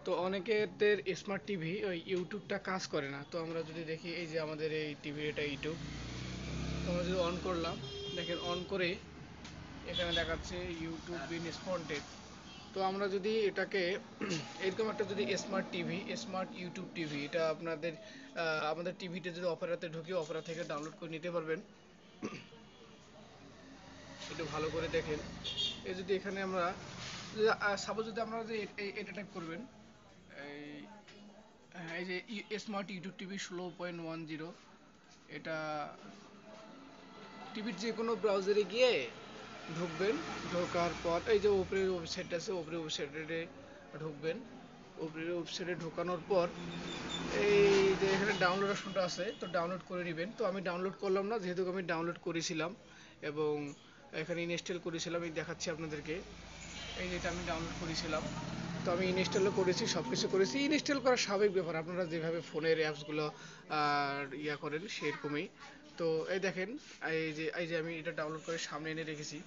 তো অনেকের smart TV ওই ইউটিউবটা কাজ করে না। তো আমরা যদি দেখি এই যে আমাদের এই টিভির এটা ইউটিউব, তো আমরা যদি অন করলাম, দেখেন অন করে এখানে দেখাচ্ছে ইউটিউব বিন স্পন্টেড। তো আমরা যদি এটাকে এরকম একটা যদি smart TV, smart YouTube TV, এটা আপনাদের আমাদের টিভিতে যদি অপেরাতে ঢুকি, অপেরা থেকে ডাউনলোড করে নিতে পারবেন। একটু ভালো করে দেখেন। এই যদি এখানে আমরা সাপোজ যদি আমরা যে এটা টাইপ করবেন, এই হ্যাঁ, এই যে স্মার্ট ইউটিউব টিভি 16.10, এটা টিভির যে কোনো ব্রাউজারে গিয়ে ঢুকবেন। ঢোকার পর এই যে ওপরের ওয়েবসাইট আছে, ওপরের ওয়েবসাইটে ঢুকবেন। ওপরের ওয়েবসাইটে ঢোকানোর পর এই যে এখানে ডাউনলোড অপশনটা আছে, তো ডাউনলোড করে নেবেন। তো আমি ডাউনলোড করলাম না, যেহেতু আমি ডাউনলোড করেছিলাম এবং এখানে ইনস্টল করেছিলাম, এই দেখাচ্ছি আপনাদেরকে। এই যেটা আমি ডাউনলোড করেছিলাম, তো আমি ইনস্টলও করেছি, সব কিছু করেছি। ইনস্টল করা স্বাভাবিক ব্যাপার, আপনারা যেভাবে ফোনের অ্যাপসগুলো ইয়া করেন সেরকমই। তো এই দেখেন, এই যে আমি এটা ডাউনলোড করে সামনে এনে রেখেছি।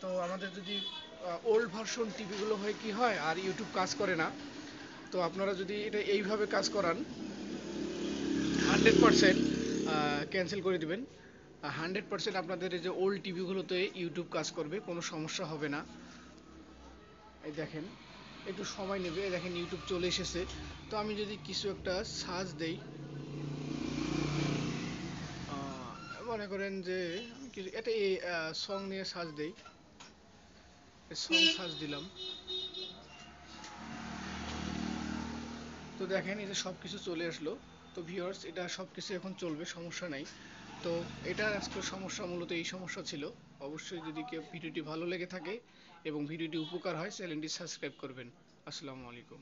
তো আমাদের যদি ওল্ড ভার্সন টিভিগুলো হয় কি হয় আর ইউটিউব কাজ করে না, তো আপনারা যদি এটা এইভাবে কাজ করান, 100% ক্যান্সেল করে দিবেন। 100% আপনাদের এই যে ওল্ড টিভিগুলোতে ইউটিউব কাজ করবে, কোনো সমস্যা হবে না। এই দেখেন, একটু সময় নেবে। এই দেখেন ইউটিউব চলে এসেছে। তো আমি যদি কিছু একটা সার্চ দেই, মনে করেন যে আমি কিছু এটা এই সং নিয়ে সার্চ দেই, সং সার্চ দিলাম। তো দেখেন এই যে সব কিছু চলে আসলো। তো ভিউয়ার্স, এটা সব কিছু এখন চলবে, সমস্যা নাই। তো এটা আজকে সমস্যা, মূলত এই সমস্যা ছিল। অবশ্যই যদি কেউ ভিডিওটি ভালো লেগে থাকে এবং ভিডিওটি উপকার হয়, চ্যানেলটি সাবস্ক্রাইব করবেন। আসসালামু আলাইকুম।